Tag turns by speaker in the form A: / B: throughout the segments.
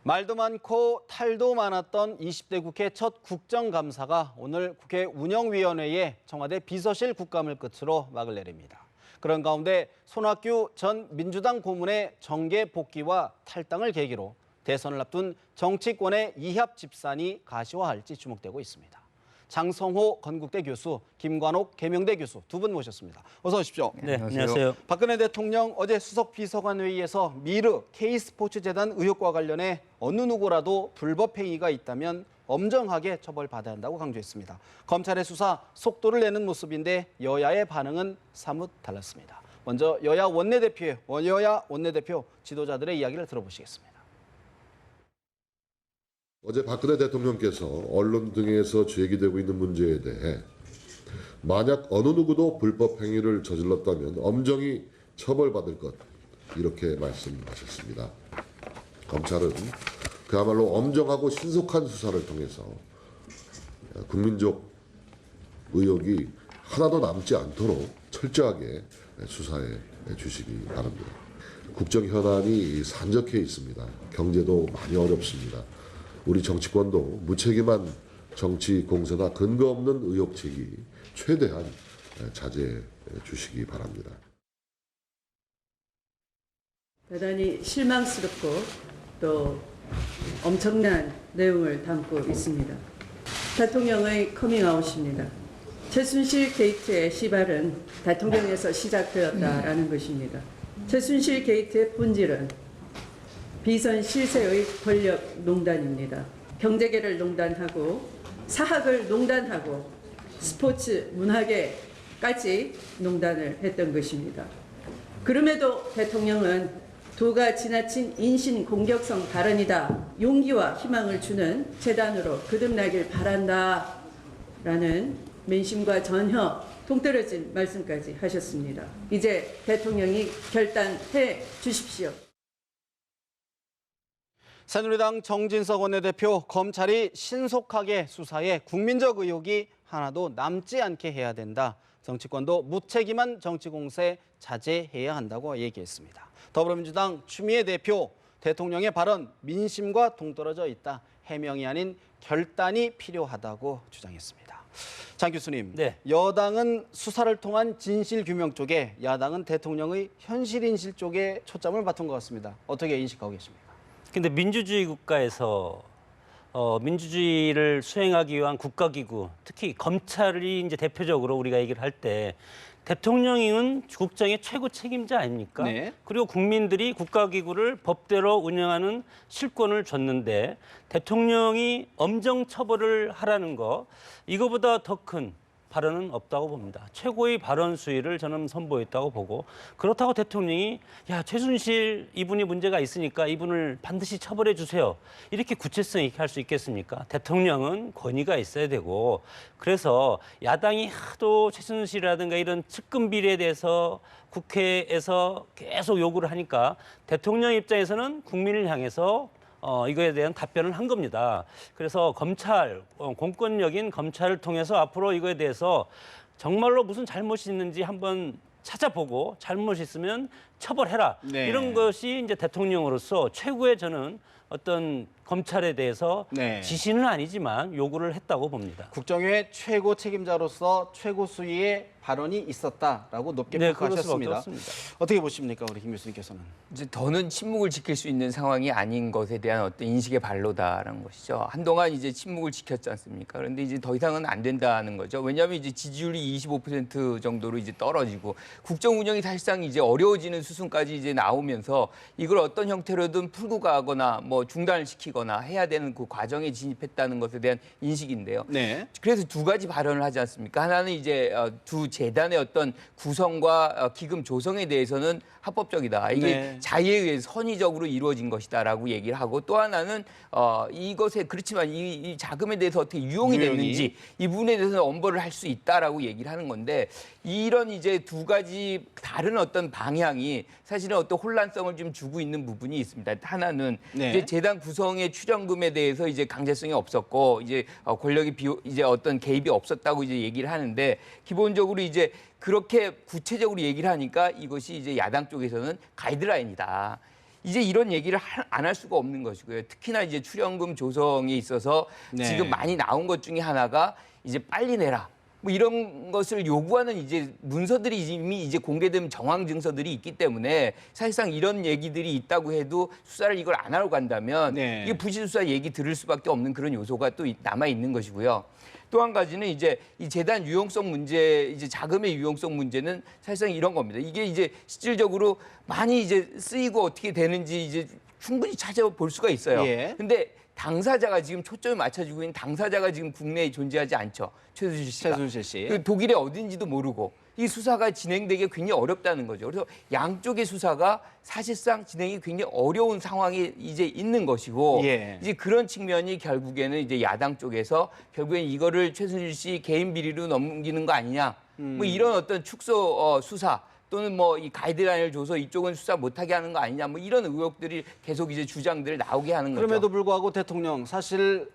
A: 말도 많고 탈도 많았던 20대 국회 첫 국정감사가 오늘 국회 운영위원회의 청와대 비서실 국감을 끝으로 막을 내립니다. 그런 가운데 손학규 전 민주당 고문의 정계 복귀와 탈당을 계기로 대선을 앞둔 정치권의 이합 집산이 가시화할지 주목되고 있습니다. 장성호 건국대 교수, 김관옥 계명대 교수 두 분 모셨습니다. 어서 오십시오.
B: 네, 안녕하세요.
A: 박근혜 대통령 어제 수석비서관 회의에서 미르 K스포츠재단 의혹과 관련해 어느 누구라도 불법 행위가 있다면 엄정하게 처벌받아야 한다고 강조했습니다. 검찰의 수사 속도를 내는 모습인데 여야의 반응은 사뭇 달랐습니다. 먼저 여야 원내대표 지도자들의 이야기를 들어보시겠습니다.
C: 어제 박근혜 대통령께서 언론 등에서 제기되고 있는 문제에 대해 만약 어느 누구도 불법 행위를 저질렀다면 엄정히 처벌받을 것, 이렇게 말씀하셨습니다. 검찰은 그야말로 엄정하고 신속한 수사를 통해서 국민적 의혹이 하나도 남지 않도록 철저하게 수사해 주시기 바랍니다. 국정 현안이 산적해 있습니다. 경제도 많이 어렵습니다. 우리 정치권도 무책임한 정치 공세나 근거 없는 의혹 제기 최대한 자제해 주시기 바랍니다.
D: 대단히 실망스럽고 또 엄청난 내용을 담고 있습니다. 대통령의 커밍아웃입니다. 최순실 게이트의 시발은 대통령에서 시작되었다라는 것입니다. 최순실 게이트의 본질은 비선 실세의 권력 농단입니다. 경제계를 농단하고 사학을 농단하고 스포츠 문화계까지 농단을 했던 것입니다. 그럼에도 대통령은 도가 지나친 인신 공격성 발언이다. 용기와 희망을 주는 재단으로 거듭나길 바란다. 라는 민심과 전혀 동떨어진 말씀까지 하셨습니다. 이제 대통령이 결단해 주십시오.
A: 새누리당 정진석 원내대표, 검찰이 신속하게 수사해 국민적 의혹이 하나도 남지 않게 해야 된다. 정치권도 무책임한 정치 공세 자제해야 한다고 얘기했습니다. 더불어민주당 추미애 대표, 대통령의 발언 민심과 동떨어져 있다. 해명이 아닌 결단이 필요하다고 주장했습니다. 장 교수님,
B: 네.
A: 여당은 수사를 통한 진실 규명 쪽에, 야당은 대통령의 현실 인실 쪽에 초점을 맞춘 것 같습니다. 어떻게 인식하고 계십니까?
B: 근데 민주주의 국가에서 민주주의를 수행하기 위한 국가기구, 특히 검찰이 이제 대표적으로 우리가 얘기를 할 때 대통령은 국정의 최고 책임자 아닙니까?
A: 네.
B: 그리고 국민들이 국가기구를 법대로 운영하는 실권을 줬는데 대통령이 엄정 처벌을 하라는 거, 이거보다 더 큰 발언은 없다고 봅니다. 최고의 발언 수위를 저는 선보였다고 보고, 그렇다고 대통령이 최순실 이분이 문제가 있으니까 이분을 반드시 처벌해 주세요, 이렇게 구체성 있게 할 수 있겠습니까? 대통령은 권위가 있어야 되고, 그래서 야당이 하도 최순실이라든가 이런 측근 비리에 대해서 국회에서 계속 요구를 하니까 대통령 입장에서는 국민을 향해서 이거에 대한 답변을 한 겁니다. 그래서 검찰, 공권력인 검찰을 통해서 앞으로 이거에 대해서 정말로 무슨 잘못이 있는지 한번 찾아보고 잘못이 있으면 처벌해라.
A: 네.
B: 이런 것이 이제 대통령으로서 최고의 저는 어떤 검찰에 대해서
A: 네.
B: 지시는 아니지만 요구를 했다고 봅니다.
A: 국정의 최고 책임자로서 최고 수위의 발언이 있었다라고 높게
B: 네, 그럴 수밖에
A: 평가하셨습니다.
B: 없습니다.
A: 어떻게 보십니까, 우리 김 교수님께서는?
E: 이제 더는 침묵을 지킬 수 있는 상황이 아닌 것에 대한 어떤 인식의 발로다라는 것이죠. 한동안 이제 침묵을 지켰지 않습니까? 그런데 이제 더 이상은 안 된다는 거죠. 왜냐하면 이제 지지율이 25% 정도로 이제 떨어지고 국정 운영이 사실상 이제 어려워지는 수순까지 이제 나오면서 이걸 어떤 형태로든 풀고 가거나 뭐 중단을 시키거나 해야 되는 그 과정에 진입했다는 것에 대한 인식인데요.
A: 네.
E: 그래서 두 가지 발언을 하지 않습니까? 하나는 이제 두 재단의 어떤 구성과 기금 조성에 대해서는 합법적이다. 이게
A: 네.
E: 자의에 의해서 선의적으로 이루어진 것이다라고 얘기를 하고, 또 하나는 이것에 그렇지만 이 자금에 대해서 어떻게 유용이 됐는지 이 부분에 대해서는 엄벌을 할 수 있다라고 얘기를 하는 건데, 이런 이제 두 가지 다른 어떤 방향이 사실은 어떤 혼란성을 좀 주고 있는 부분이 있습니다. 하나는
A: 네.
E: 이제 재단 구성의 출연금에 대해서 이제 강제성이 없었고 이제 권력이 이제 어떤 개입이 없었다고 이제 얘기를 하는데, 기본적으로 이제 그렇게 구체적으로 얘기를 하니까 이것이 이제 야당 쪽에서는 가이드라인이다. 이제 이런 얘기를 안 할 수가 없는 것이고요. 특히나 이제 출연금 조성에 있어서
A: 네.
E: 지금 많이 나온 것 중에 하나가 이제 빨리 내라. 뭐 이런 것을 요구하는 이제 문서들이 이미 이제 공개된 정황 증서들이 있기 때문에 사실상 이런 얘기들이 있다고 해도 수사를 이걸 안 하러 간다면
A: 네.
E: 이게 부실수사 얘기 들을 수밖에 없는 그런 요소가 또 남아 있는 것이고요. 또 한 가지는 이제 이 재단 유용성 문제, 이제 자금의 유용성 문제는 사실상 이런 겁니다. 이게 이제 실질적으로 많이 이제 쓰이고 어떻게 되는지 이제 충분히 찾아볼 수가 있어요.
A: 예.
E: 근데 당사자가 지금 초점이 맞춰지고 있는 당사자가 지금 국내에 존재하지 않죠. 최순실 씨가.
A: 최순실 씨.
E: 그 독일에 어딘지도 모르고 이 수사가 진행되기 굉장히 어렵다는 거죠. 그래서 양쪽의 수사가 사실상 진행이 굉장히 어려운 상황이 이제 있는 것이고
A: 예.
E: 이제 그런 측면이 결국에는 이제 야당 쪽에서 결국엔 이거를 최순실 씨 개인 비리로 넘기는 거 아니냐. 뭐 이런 어떤 축소 수사 또는 뭐 이 가이드라인을 줘서 이쪽은 수사 못하게 하는 거 아니냐. 뭐 이런 의혹들이 계속 이제 주장들을 나오게 하는 거죠.
A: 그럼에도 불구하고 대통령 사실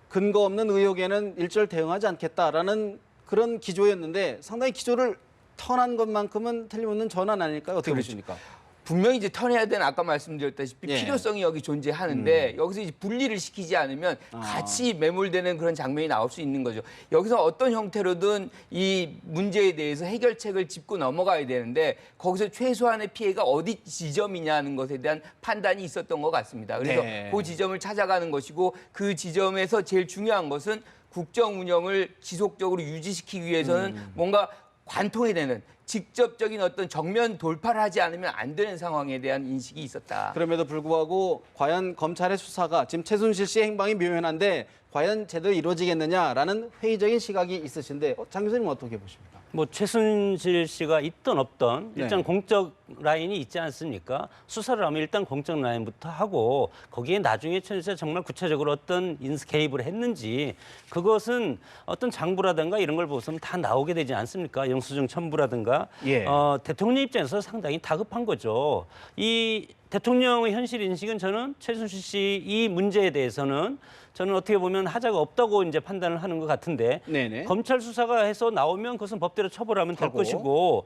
A: 근거 없는 의혹에는 일절 대응하지 않겠다라는 그런 기조였는데 상당히 기조를 턴한 것만큼은 틀림없는 전환 아닐까요? 어떻게
E: 그렇죠.
A: 보십니까?
E: 분명히 이제 턴해야 되는 아까 말씀드렸다시피
A: 예.
E: 필요성이 여기 존재하는데 여기서 이제 분리를 시키지 않으면 같이 매몰되는 그런 장면이 나올 수 있는 거죠. 여기서 어떤 형태로든 이 문제에 대해서 해결책을 짚고 넘어가야 되는데 거기서 최소한의 피해가 어디 지점이냐는 것에 대한 판단이 있었던 것 같습니다. 그래서
A: 네.
E: 그 지점을 찾아가는 것이고 그 지점에서 제일 중요한 것은 국정 운영을 지속적으로 유지시키기 위해서는 뭔가 관통이 되는 직접적인 어떤 정면 돌파를 하지 않으면 안 되는 상황에 대한 인식이 있었다.
A: 그럼에도 불구하고 과연 검찰의 수사가 지금 최순실 씨의 행방이 묘연한데 과연 제대로 이루어지겠느냐라는 회의적인 시각이 있으신데 장 교수님 어떻게 보십니까?
B: 뭐 최순실 씨가 있던 없던 일단
A: 네.
B: 공적 라인이 있지 않습니까? 수사를 하면 일단 공적 라인부터 하고 거기에 나중에 최순실 씨가 정말 구체적으로 어떤 인스 개입을 했는지 그것은 어떤 장부라든가 이런 걸 보면 다 나오게 되지 않습니까? 영수증 첨부라든가
A: 예.
B: 대통령 입장에서 상당히 다급한 거죠. 이 대통령의 현실 인식은 저는 최순실 씨 이 문제에 대해서는 저는 어떻게 보면 하자가 없다고 이제 판단을 하는 것 같은데
A: 네네.
B: 검찰 수사가 해서 나오면 그것은 법대로 처벌하면 될
A: 하고.
B: 것이고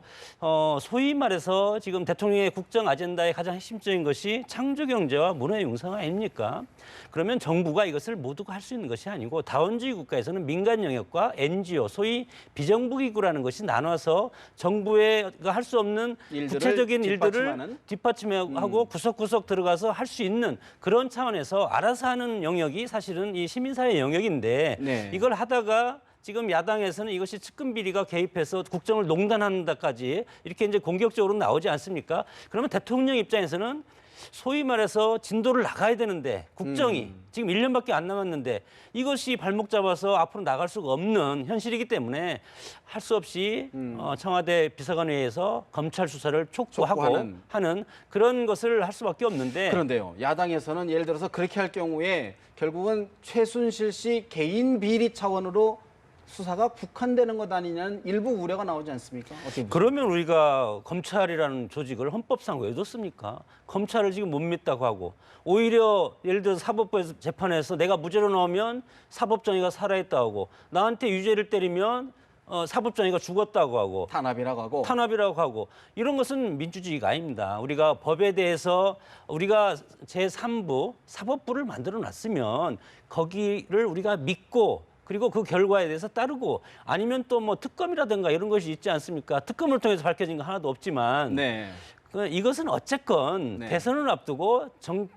B: 소위 말해서 지금 대통령의 국정 아젠다의 가장 핵심적인 것이 창조 경제와 문화 융성 아닙니까? 그러면 정부가 이것을 모두가 할 수 있는 것이 아니고 다원주의 국가에서는 민간 영역과 NGO 소위 비정부 기구라는 것이 나눠서 정부가 할 수 없는
A: 일들을
B: 구체적인 일들을
A: 뒷받침하는?
B: 뒷받침하고 구석구석 들어가서 할 수 있는 그런 차원에서 알아서 하는 영역이 사실은 이 시민사회 영역인데
A: 네.
B: 이걸 하다가 지금 야당에서는 이것이 측근 비리가 개입해서 국정을 농단한다까지 이렇게 이제 공격적으로 나오지 않습니까? 그러면 대통령 입장에서는 소위 말해서 진도를 나가야 되는데 국정이 지금 1년밖에 안 남았는데 이것이 발목 잡아서 앞으로 나갈 수가 없는 현실이기 때문에 할 수 없이 청와대 비서관회의에서 검찰 수사를 촉구하고
A: 촉구하는.
B: 하는 그런 것을 할 수밖에 없는데
A: 그런데요. 야당에서는 예를 들어서 그렇게 할 경우에 결국은 최순실 씨 개인 비리 차원으로 수사가 국한되는 것 아니냐는 일부 우려가 나오지 않습니까? 어떻게 보십니까?
B: 그러면 우리가 검찰이라는 조직을 헌법상 왜 뒀습니까? 검찰을 지금 못 믿다고 하고 오히려 예를 들어서 사법부 재판에서 내가 무죄로 나오면 사법정의가 살아있다고 하고 나한테 유죄를 때리면 사법정의가 죽었다고 하고 탄압이라고 하고 이런 것은 민주주의가 아닙니다. 우리가 법에 대해서 우리가 제3부 사법부를 만들어 놨으면 거기를 우리가 믿고 그리고 그 결과에 대해서 따르고 아니면 또 뭐 특검이라든가 이런 것이 있지 않습니까? 특검을 통해서 밝혀진 거 하나도 없지만
A: 네.
B: 이것은 어쨌건
A: 네.
B: 대선을 앞두고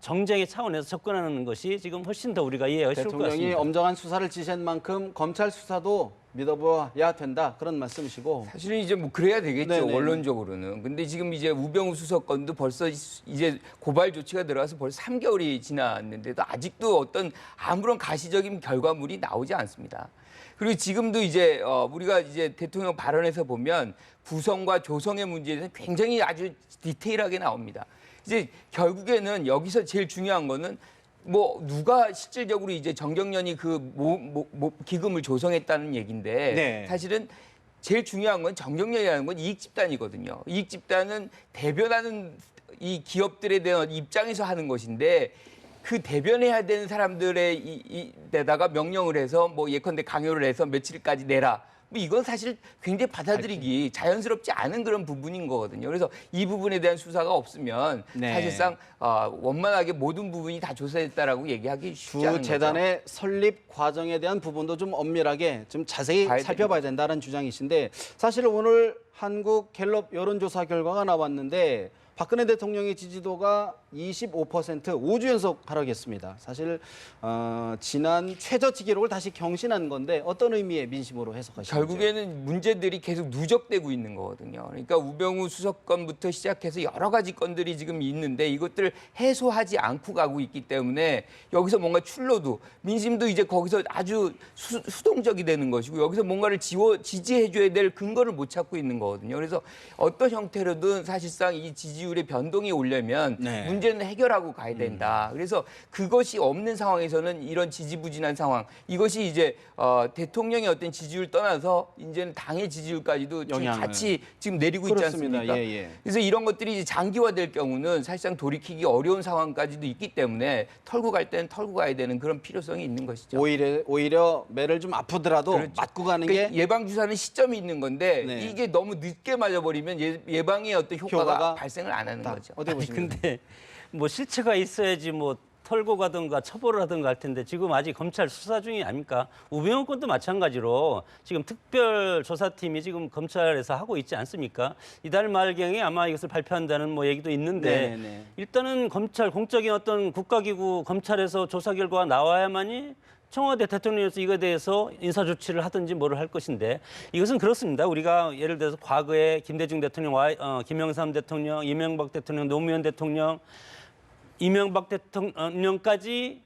B: 정쟁의 차원에서 접근하는 것이 지금 훨씬 더 우리가 이해가 쉬울 것
A: 대통령이
B: 같습니다.
A: 엄정한 수사를 지시한 만큼 검찰 수사도 믿어봐야 된다 그런 말씀이시고
E: 사실은 이제 뭐 그래야 되겠죠.
A: 네네.
E: 원론적으로는. 근데 지금 이제 우병우 수석 건도 벌써 이제 고발 조치가 들어가서 벌써 3개월이 지났는데도 아직도 어떤 아무런 가시적인 결과물이 나오지 않습니다. 그리고 지금도 이제 우리가 이제 대통령 발언에서 보면 구성과 조성의 문제에 대해서 굉장히 아주 디테일하게 나옵니다. 이제 결국에는 여기서 제일 중요한 거는 뭐 누가 실질적으로 이제 정경련이 그 기금을 조성했다는 얘기인데
A: 네.
E: 사실은 제일 중요한 건 정경련이라는 건 이익 집단이거든요. 이익 집단은 대변하는 이 기업들에 대한 입장에서 하는 것인데 그 대변해야 되는 사람들의 데다가 명령을 해서 뭐 예컨대 강요를 해서 며칠까지 내라. 뭐 이건 사실 굉장히 받아들이기 자연스럽지 않은 그런 부분인 거거든요. 그래서 이 부분에 대한 수사가 없으면
A: 네.
E: 사실상 원만하게 모든 부분이 다 조사됐다라고 얘기하기 쉽지 않은
A: 두 재단의 설립 과정에 대한 부분도 좀 엄밀하게 좀 자세히
E: 봐야
A: 살펴봐야 된다는 주장이신데 사실 오늘 한국 갤럽 여론조사 결과가 나왔는데 박근혜 대통령의 지지도가 25% 5주 연속 하락했습니다. 사실 지난 최저치 기록을 다시 경신한 건데 어떤 의미의 민심으로 해석하시는지.
E: 결국에는 문제들이 계속 누적되고 있는 거거든요. 그러니까 우병우 수석건부터 시작해서 여러 가지 건들이 지금 있는데 이것들을 해소하지 않고 가고 있기 때문에 여기서 뭔가 출로도 민심도 이제 거기서 아주 수동적이 되는 것이고 여기서 뭔가를 지지해줘야 될 근거를 못 찾고 있는 거거든요. 그래서 어떤 형태로든 사실상 이 지지율의 변동이 오려면
A: 네.
E: 문제는 해결하고 가야 된다. 그래서 그것이 없는 상황에서는 이런 지지부진한 상황, 이것이 이제 대통령의 어떤 지지율 떠나서 이제는 당의 지지율까지도 지금
A: 영향을.
E: 같이 지금 내리고 있지
A: 그렇습니다.
E: 않습니까?
A: 예, 예.
E: 그래서 이런 것들이 이제 장기화될 경우는 사실상 돌이키기 어려운 상황까지도 있기 때문에 털고 갈 때는 털고 가야 되는 그런 필요성이 있는 것이죠.
A: 오히려 매를 좀 아프더라도
E: 그렇죠.
A: 맞고 가는
E: 그러니까
A: 게
E: 예방 주사는 시점이 있는 건데
A: 네.
E: 이게 너무 늦게 맞아버리면 예방의 어떤 효과가
A: 효과가
E: 발생을 안 하는 거죠.
A: 어떻게 보십니까?
B: 근데 뭐 실체가 있어야지 뭐 털고 가든가 처벌을 하든가 할 텐데 지금 아직 검찰 수사 중이 아닙니까? 우병우 건도 마찬가지로 지금 특별조사팀이 지금 검찰에서 하고 있지 않습니까? 이달 말경에 아마 이것을 발표한다는 뭐 얘기도 있는데
A: 네네네.
B: 일단은 검찰 공적인 어떤 국가기구 검찰에서 조사 결과가 나와야만이 청와대 대통령에서 이거에 대해서 인사 조치를 하든지 뭐를 할 것인데 이것은 그렇습니다. 우리가 예를 들어서 과거에 김대중 대통령, 김영삼 대통령, 이명박 대통령, 노무현 대통령, 이명박 대통령까지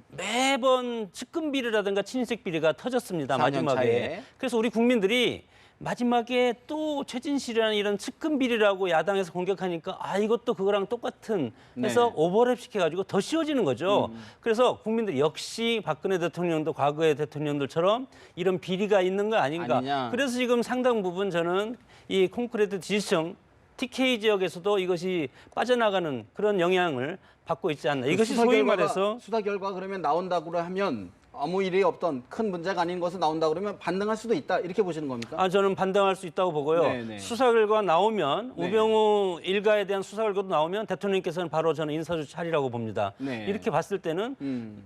B: 매번 측근 비리라든가 친인색 비리가 터졌습니다.
A: 4년
B: 마지막에.
A: 차에.
B: 그래서 우리 국민들이 마지막에 또 최진실이라는 이런 측근 비리라고 야당에서 공격하니까 이것도 그거랑 똑같은 해서
A: 네.
B: 오버랩 시켜가지고 더 쉬워지는 거죠. 그래서 국민들 역시 박근혜 대통령도 과거의 대통령들처럼 이런 비리가 있는 거 아닌가.
A: 아니냐.
B: 그래서 지금 상당 부분 저는 이 콘크리트 지지층 TK 지역에서도 이것이 빠져나가는 그런 영향을 받고 있지 않나. 이것이 소위 말해서
A: 수사 결과 그러면 나온다고 하면 아무 일이 없던 큰 문제가 아닌 것은 나온다 그러면 반등할 수도 있다 이렇게 보시는 겁니까?
B: 저는 반등할 수 있다고 보고요.
A: 네네.
B: 수사 결과 나오면
A: 네.
B: 우병우 일가에 대한 수사 결과도 나오면 대통령께서는 바로 저는 인사조치 하리라고 봅니다.
A: 네.
B: 이렇게 봤을 때는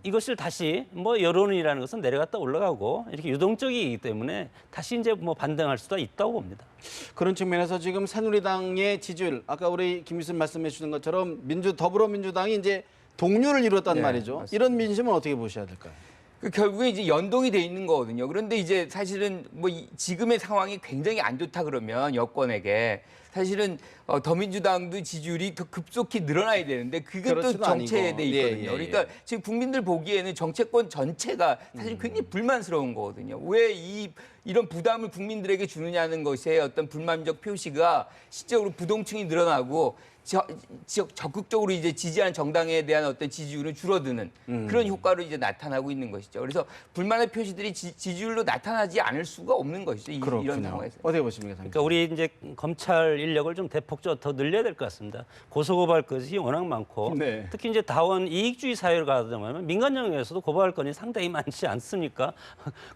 B: 이것을 다시 뭐 여론이라는 것은 내려갔다 올라가고 이렇게 유동적이기 때문에 다시 이제 뭐 반등할 수도 있다고 봅니다.
A: 그런 측면에서 지금 새누리당의 지지율 아까 우리 김 교수님 말씀해 주신 것처럼 더불어민주당이 이제 동률을 이뤘단
E: 네,
A: 말이죠.
E: 맞습니다.
A: 이런 민심은 어떻게 보셔야 될까요?
E: 결국에 이제 연동이 돼 있는 거거든요. 그런데 이제 사실은 뭐 지금의 상황이 굉장히 안 좋다 그러면 여권에게 사실은 더민주당도 지지율이 더 급속히 늘어나야 되는데 그게 또
A: 그렇지도
E: 정체돼
A: 아니고.
E: 있거든요.
A: 예, 예, 예.
E: 그러니까 지금 국민들 보기에는 정치권 전체가 사실 굉장히 불만스러운 거거든요. 왜 이런 부담을 국민들에게 주느냐는 것에 어떤 불만적 표시가 실제로 부동층이 늘어나고 적극적으로 이제 지지하는 정당에 대한 어떤 지지율은 줄어드는 그런 효과로 이제 나타나고 있는 것이죠. 그래서 불만의 표시들이 지지율로 나타나지 않을 수가 없는 것이죠. 이런 상황에서.
A: 어떻게 보십니까?
B: 그러니까 우리 이제 검찰 인력을 좀 대폭적으로 더 늘려야 될 것 같습니다. 고소고발 건이 워낙 많고
A: 네.
B: 특히 이제 다원 이익주의 사회로 가다 보면 민간 영역에서도 고발 건이 상당히 많지 않습니까?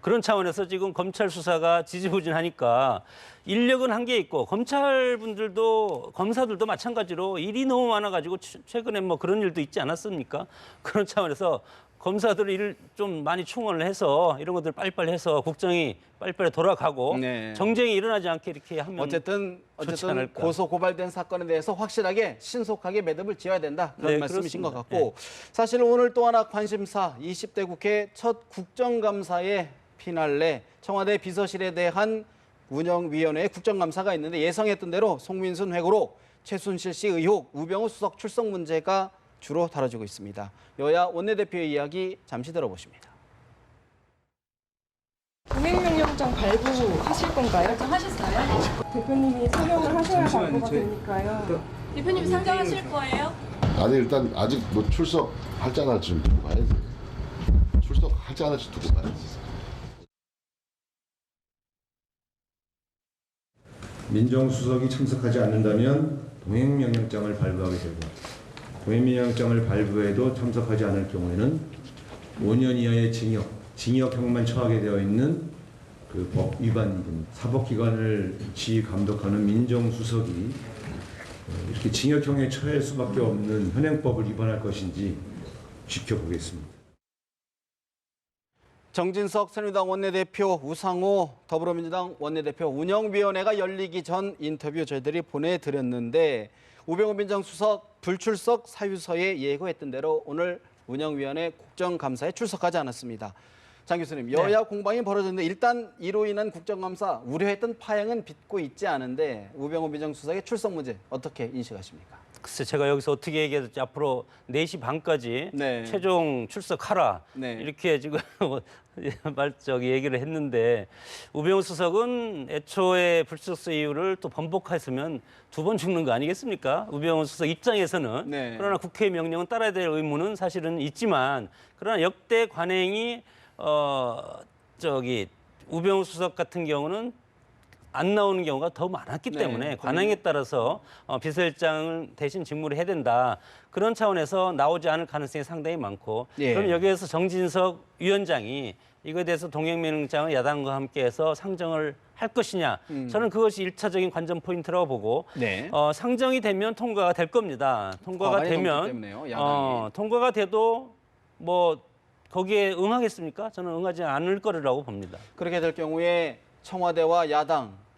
B: 그런 차원에서 지금 검찰 수사가 지지부진하니까 인력은 한계 있고 검사들도 마찬가지로 일이 너무 많아가지고 최근에 뭐 그런 일도 있지 않았습니까? 그런 차원에서 검사들 일을 좀 많이 충원을 해서 이런 것들 빨리빨리 해서 국정이 빨리빨리 돌아가고
A: 네.
B: 정쟁이 일어나지 않게 이렇게 하면
A: 어쨌든
B: 좋지 않을까.
A: 고소 고발된 사건에 대해서 확실하게 신속하게 매듭을 지어야 된다 그런
B: 네,
A: 말씀이신 것
B: 그렇습니다.
A: 같고 사실 오늘 또 하나 관심사 20대 국회 첫 국정감사의 피날레 청와대 비서실에 대한 운영위원회의 국정감사가 있는데 예상했던 대로 송민순 회고록, 최순실 씨 의혹, 우병우 수석 출석 문제가 주로 다뤄지고 있습니다. 여야 원내대표의 이야기 잠시 들어보십니다.
F: 동행명령장 발부하실 건가요?
G: 하셨어요?
F: 대표님이 상정을 하셔야 발부가 되니까요.
G: 대표님 상정하실 거예요?
C: 아니 일단 아직 뭐 출석할지 안 할지 좀 두고 봐야지. 출석할지 안 할지 두고 봐야지.
H: 민정수석이 참석하지 않는다면 동행명령장을 발부하게 되고 동행명령장을 발부해도 참석하지 않을 경우에는 5년 이하의 징역형만 처하게 되어 있는 그 법 위반입니다. 사법기관을 지휘 감독하는 민정수석이 이렇게 징역형에 처할 수밖에 없는 현행법을 위반할 것인지 지켜보겠습니다.
A: 정진석 새누리당 원내대표, 우상호 더불어민주당 원내대표 운영위원회가 열리기 전 인터뷰 저희들이 보내드렸는데 우병우 민정수석 불출석 사유서에 예고했던 대로 오늘 운영위원회 국정감사에 출석하지 않았습니다. 장 교수님, 여야 공방이 벌어졌는데 일단 이로 인한 국정감사 우려했던 파행은 빚고 있지 않은데 우병우 민정수석의 출석 문제 어떻게 인식하십니까?
B: 글쎄 제가 여기서 어떻게 얘기해야 될지 앞으로 4시 반까지
A: 네.
B: 최종 출석하라
A: 네.
B: 이렇게 지금 얘기를 했는데 우병우 수석은 애초에 불출석 이유를 또 번복했으면 2번 죽는 거 아니겠습니까? 우병우 수석 입장에서는
A: 네.
B: 그러나 국회 명령은 따라야 될 의무는 사실은 있지만 그러나 역대 관행이 우병우 수석 같은 경우는 안 나오는 경우가 더 많았기
A: 네,
B: 때문에 관행에 따라서 비서실장을 대신 직무를 해야 된다. 그런 차원에서 나오지 않을 가능성이 상당히 많고
A: 예.
B: 그럼 여기에서 정진석 위원장이 이거에 대해서 동행명령장을 야당과 함께해서 상정을 할 것이냐. 저는 그것이 1차적인 관전 포인트라고 보고
A: 네.
B: 상정이 되면 통과가 될 겁니다. 통과가
A: 과반이 넘기
B: 되면
A: 때문에요, 야당이.
B: 통과가 돼도 뭐 거기에 응하겠습니까? 저는 응하지 않을 거라고 봅니다.
A: 그렇게 될 경우에 청와대와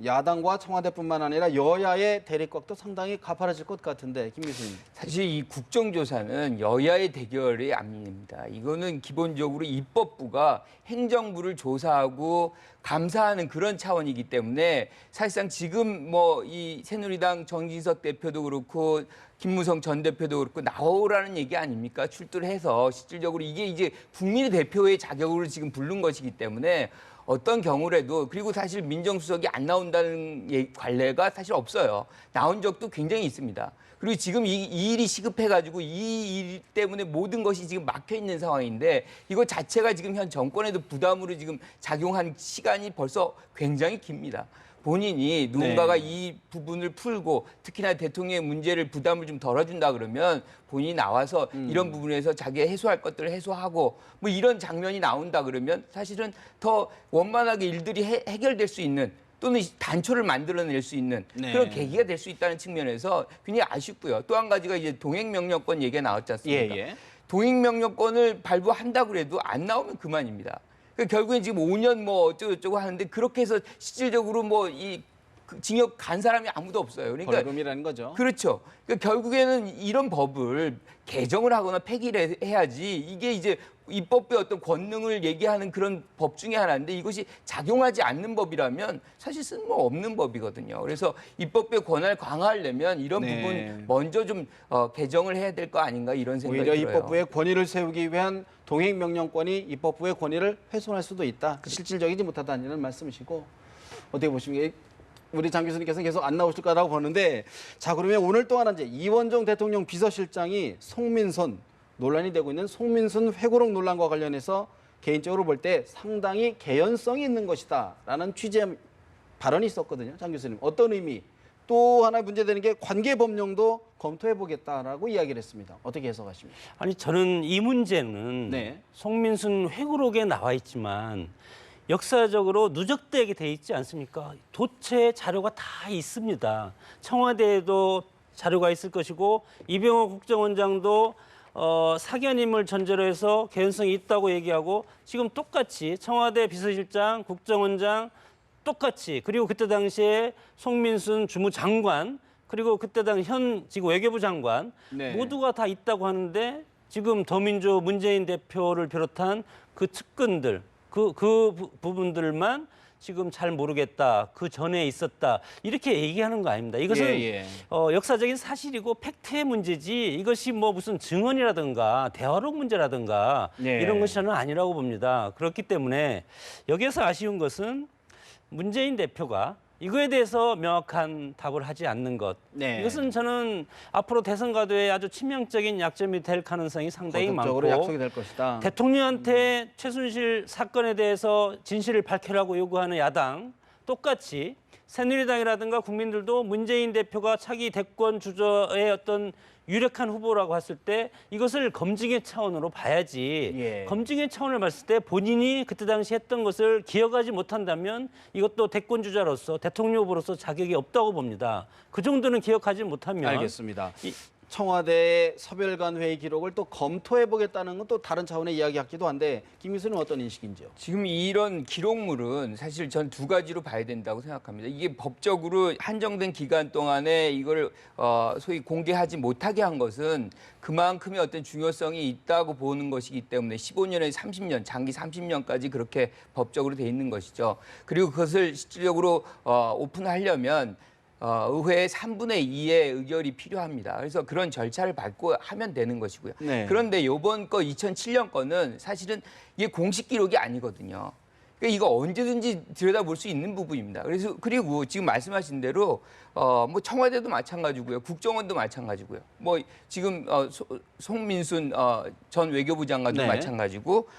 A: 야당과 청와대뿐만 아니라 여야의 대립각도 상당히 가파라질 것 같은데 김 교수님.
E: 사실 이 국정조사는 여야의 대결이 아닙니다. 이거는 기본적으로 입법부가 행정부를 조사하고 감사하는 그런 차원이기 때문에 사실상 지금 뭐 이 새누리당 정진석 대표도 그렇고 김무성 전 대표도 그렇고 나오라는 얘기 아닙니까? 출두를 해서 실질적으로 이게 이제 국민의 대표의 자격으로 지금 부른 것이기 때문에 어떤 경우라도 그리고 사실 민정수석이 안 나온다는 관례가 사실 없어요. 나온 적도 굉장히 있습니다. 그리고 지금 이 일이 시급해가지고 이 일 때문에 모든 것이 지금 막혀 있는 상황인데 이거 자체가 지금 현 정권에도 부담으로 지금 작용한 시간이 벌써 굉장히 깁니다. 본인이 누군가가 이 부분을 풀고 특히나 대통령의 문제를 부담을 좀 덜어준다 그러면 본인이 나와서 이런 부분에서 자기가 해소할 것들을 해소하고 뭐 이런 장면이 나온다 그러면 사실은 더 원만하게 일들이 해결될 수 있는 또는 단초를 만들어낼 수 있는 그런 계기가 될 수 있다는 측면에서 굉장히 아쉽고요. 또 한 가지가 이제 동행명령권 얘기가 나왔지 않습니까?
A: 예.
E: 동행명령권을 발부한다고 해도 안 나오면 그만입니다. 결국엔 지금 5년 뭐 어쩌고저쩌고 하는데 그렇게 해서 실질적으로 뭐 이 징역 간 사람이 아무도 없어요. 그러니까
A: 벌금이라는 거죠.
E: 그렇죠. 그러니까 결국에는 이런 법을 개정을 하거나 폐기를 해야지 이게 이제 입법부의 어떤 권능을 얘기하는 그런 법 중에 하나인데 이것이 작용하지 않는 법이라면 사실 쓸모없는 법이거든요. 그래서 입법부의 권한을 강화하려면 이런 부분 먼저 좀 개정을 해야 될 거 아닌가 이런 생각이
A: 오히려
E: 들어요.
A: 입법부의 권위를 세우기 위한 동행명령권이 입법부의 권위를 훼손할 수도 있다. 실질적이지 못하다는 말씀이시고 어떻게 보십니까? 우리 장 교수님께서는 계속 안 나오실 거라고 보는데 자 그러면 오늘 또 하나 이제 이원종 대통령 비서실장이 송민순 논란이 되고 있는 송민순 회고록 논란과 관련해서 개인적으로 볼 때 상당히 개연성이 있는 것이다라는 취지의 발언이 있었거든요. 장 교수님 어떤 의미? 또 하나 문제되는 게 관계법령도 검토해보겠다라고 이야기를 했습니다. 어떻게 해석하십니까?
B: 아니 저는 이 문제는
A: 네.
B: 송민순 회고록에 나와 있지만 역사적으로 누적되게 돼 있지 않습니까? 도체 자료가 다 있습니다. 청와대에도 자료가 있을 것이고 이병호 국정원장도 사견임을 전제로 해서 개연성이 있다고 얘기하고 지금 똑같이 청와대 비서실장, 국정원장 똑같이 그리고 그때 당시에 송민순 주무장관 그리고 그때 당시 현 지금 외교부 장관 모두가 다 있다고 하는데 지금 더민주 문재인 대표를 비롯한 그 측근들 그 부분들만 지금 잘 모르겠다. 그 전에 있었다. 이렇게 얘기하는 거 아닙니다. 이것은 역사적인 사실이고 팩트의 문제지 이것이 뭐 무슨 증언이라든가 대화록 문제라든가 이런 것이 저는 아니라고 봅니다. 그렇기 때문에 여기에서 아쉬운 것은 문재인 대표가 이거에 대해서 명확한 답을 하지 않는 것. 이것은 저는 앞으로 대선 가도에 아주 치명적인 약점이 될 가능성이 상당히 많고
A: 약속이 될 것이다.
B: 대통령한테 최순실 사건에 대해서 진실을 밝히라고 요구하는 야당 똑같이 새누리당이라든가 국민들도 문재인 대표가 차기 대권 주자의 어떤 유력한 후보라고 했을 때 이것을 검증의 차원으로 봐야지.
A: 예.
B: 검증의 차원을 봤을 때 본인이 그때 당시 했던 것을 기억하지 못한다면 이것도 대권 주자로서 대통령 후보로서 자격이 없다고 봅니다. 그 정도는 기억하지 못하면
A: 알겠습니다. 청와대의 서별관 회의 기록을 또 검토해 보겠다는 건 또 다른 차원의 이야기 같기도 한데 김 교수는 어떤 인식인지요?
E: 지금 이런 기록물은 사실 전 두 가지로 봐야 된다고 생각합니다. 이게 법적으로 한정된 기간 동안에 이걸 소위 공개하지 못하게 한 것은 그만큼의 어떤 중요성이 있다고 보는 것이기 때문에 15년에서 30년, 장기 30년까지 그렇게 법적으로 돼 있는 것이죠. 그리고 그것을 실질적으로 오픈하려면 의회의 3분의 2의 의결이 필요합니다. 그래서 그런 절차를 밟고 하면 되는 것이고요.
A: 네.
E: 그런데 이번 거 2007년 거는 사실은 이게 공식 기록이 아니거든요. 그러니까 이거 언제든지 들여다볼 수 있는 부분입니다. 그래서 그리고 지금 말씀하신 대로 뭐 청와대도 마찬가지고요, 국정원도 마찬가지고요. 뭐 지금 송민순 전 외교부 장관도
A: 네.
E: 마찬가지고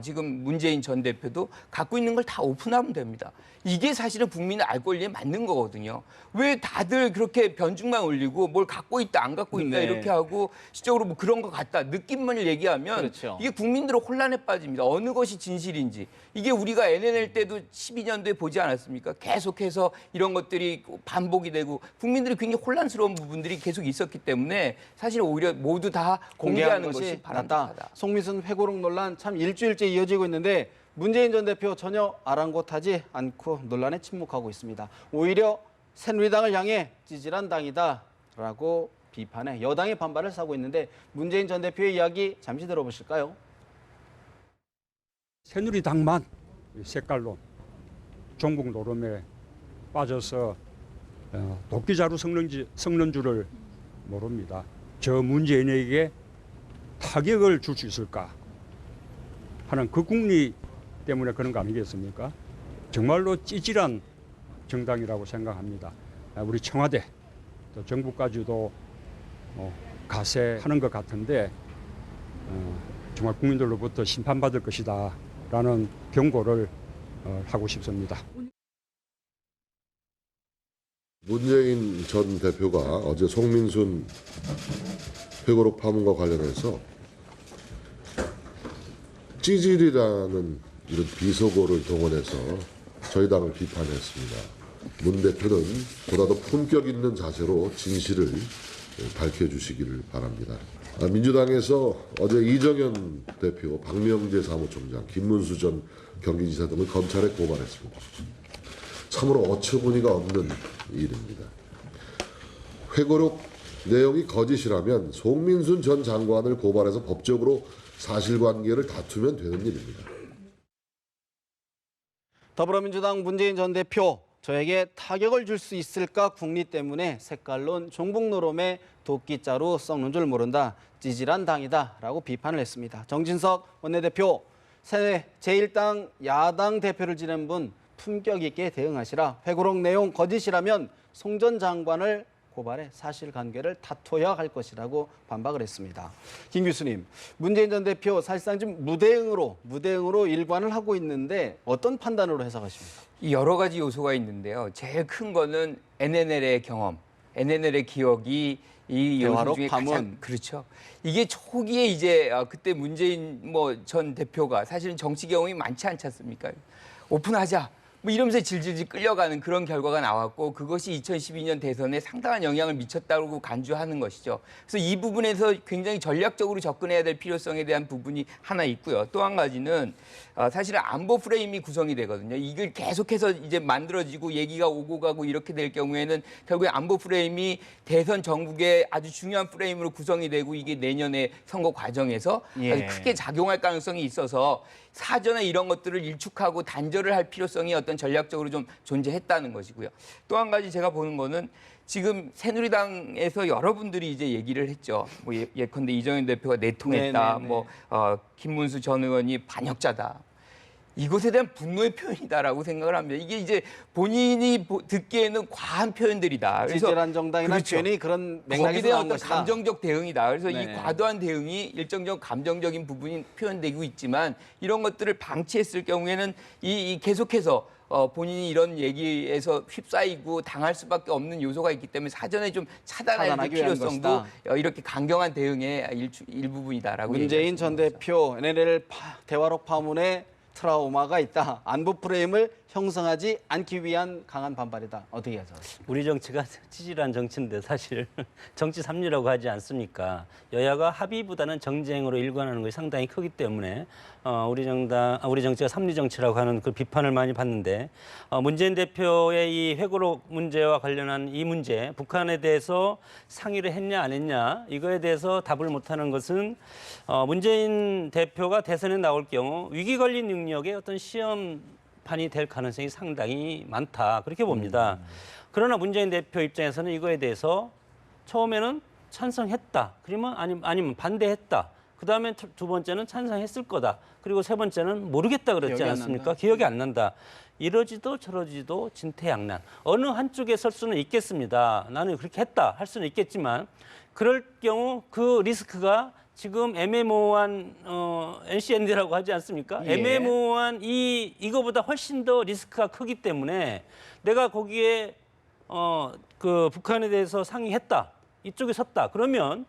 E: 지금 문재인 전 대표도 갖고 있는 걸 다 오픈하면 됩니다. 이게 사실은 국민의 알 권리에 맞는 거거든요. 왜 다들 그렇게 변죽만 올리고 뭘 갖고 있다 안 갖고 있다
A: 네.
E: 이렇게 하고 실적으로 뭐 그런 것 같다 느낌만 얘기하면
A: 그렇죠.
E: 이게 국민들은 혼란에 빠집니다. 어느 것이 진실인지. 이게 우리가 NNL 때도 12년도에 보지 않았습니까? 계속해서 이런 것들이 반복이 되고 국민들이 굉장히 혼란스러운 부분들이 계속 있었기 때문에 사실 오히려 모두 다 공개하는 것이
A: 낫다.
E: 바람직하다.
A: 송민순 회고록 논란 참 일주일째 이어지고 있는데 문재인 전 대표 전혀 아랑곳하지 않고 논란에 침묵하고 있습니다. 오히려 새누리당을 향해 찌질한 당이다라고 비판해 여당의 반발을 사고 있는데 문재인 전 대표의 이야기 잠시 들어보실까요?
I: 새누리당만 색깔론, 종북 노름에 빠져서 도끼자루 섞는 줄을 모릅니다. 저 문재인에게 타격을 줄 수 있을까 하는 그 궁리 때문에 그런 거 아니겠습니까? 정말로 찌질한 정당이라고 생각합니다. 우리 청와대, 또 정부까지도 가세하는 것 같은데 정말 국민들로부터 심판받을 것이다 라는 경고를 하고 싶습니다.
C: 문재인 전 대표가 어제 송민순 회고록 파문과 관련해서 찌질이라는 이런 비속어를 동원해서 저희 당을 비판했습니다. 문 대표는 보다 더 품격 있는 자세로 진실을 밝혀주시기를 바랍니다. 민주당에서 어제 이정현 대표, 박명재 사무총장, 김문수 전 경기지사 등을 검찰에 고발했습니다. 참으로 어처구니가 없는 일입니다. 회고록 내용이 거짓이라면 송민순 전 장관을 고발해서 법적으로 사실관계를 다투면 되는 일입니다.
A: 더불어민주당 문재인 전 대표 저에게 타격을 줄 수 있을까 궁리 때문에 색깔론 종북 노름에 도끼자루 썩는 줄 모른다. 찌질한 당이다라고 비판을 했습니다. 정진석 원내대표 제1당 야당 대표를 지낸 분 품격 있게 대응하시라. 회고록 내용 거짓이라면 송 전 장관을 고발해 사실관계를 다퉈야 할 것이라고 반박을 했습니다. 김 교수님, 문재인 전 대표 사실상 지금 무대응으로 일관을 하고 있는데 어떤 판단으로 해석하십니까?
E: 여러 가지 요소가 있는데요. 제일 큰 거는 NNL의 경험, NNL의 기억이 이 요소 중에 가장 그렇죠. 이게 초기에 이제 그때 문재인 전 대표가 사실은 정치 경험이 많지 않지 않습니까? 오픈하자. 뭐 이러면서 질질질 끌려가는 그런 결과가 나왔고 그것이 2012년 대선에 상당한 영향을 미쳤다고 간주하는 것이죠. 그래서 이 부분에서 굉장히 전략적으로 접근해야 될 필요성에 대한 부분이 하나 있고요. 또 한 가지는 사실은 안보 프레임이 구성이 되거든요. 이걸 계속해서 이제 만들어지고 얘기가 오고 가고 이렇게 될 경우에는 결국에 안보 프레임이 대선 전국의 아주 중요한 프레임으로 구성이 되고 이게 내년에 선거 과정에서 아주 크게 작용할 가능성이 있어서 사전에 이런 것들을 일축하고 단절을 할 필요성이 어떤 전략적으로 좀 존재했다는 것이고요. 또 한 가지 제가 보는 거는 지금 새누리당에서 여러분들이 이제 얘기를 했죠. 뭐 예컨대 이정현 대표가 내통했다. 김문수 전 의원이 반역자다. 이것에 대한 분노의 표현이다라고 생각을 합니다. 이게 이제 본인이 듣기에는 과한 표현들이다. 그래서
A: 지지란 정당이나
E: 그렇죠.
A: 괜히 그런
E: 거기에
A: 맥락에서
E: 대한
A: 나온
E: 어떤
A: 것이다.
E: 감정적 대응이다. 그래서
A: 네.
E: 이 과도한 대응이 일정적 감정적인 부분이 표현되고 있지만 이런 것들을 방치했을 경우에는 이 계속해서 본인이 이런 얘기에서 휩싸이고 당할 수밖에 없는 요소가 있기 때문에 사전에 좀 차단할
A: 차단하기 위한
E: 필요성도
A: 것이다.
E: 이렇게 강경한 대응의 일부분이다라고
A: 문재인 전 대표 NLL 대화록 파문에 트라우마가 있다. 안보 프레임을 형성하지 않기 위한 강한 반발이다. 어떻게 하죠?
B: 우리 정치가 찌질한 정치인데 사실 정치 삼류라고 하지 않습니까? 여야가 합의보다는 정쟁으로 일관하는 것이 상당히 크기 때문에 우리 정치가 삼류 정치라고 하는 그 비판을 많이 받는데 문재인 대표의 이 회고록 문제와 관련한 이 문제, 북한에 대해서 상의를 했냐 안 했냐 이거에 대해서 답을 못하는 것은 문재인 대표가 대선에 나올 경우 위기 관리 능력의 어떤 시험판이 될 가능성이 상당히 많다 그렇게 봅니다. 그러나 문재인 대표 입장에서는 이거에 대해서 처음에는 찬성했다. 그러면 아니면 반대했다. 그다음에 두 번째는 찬성했을 거다. 그리고 세 번째는 모르겠다 그랬지
A: 기억이 안
B: 않습니까?
A: 난다.
B: 기억이 안 난다. 이러지도 저러지도 진퇴양난. 어느 한쪽에 설 수는 있겠습니다. 나는 그렇게 했다 할 수는 있겠지만 그럴 경우 그 리스크가 지금 애매모호한 NCND라고 하지 않습니까?
A: 예.
B: 애매모호한 이거보다 훨씬 더 리스크가 크기 때문에 내가 거기에 그 북한에 대해서 상의했다. 이쪽에 섰다. 그러면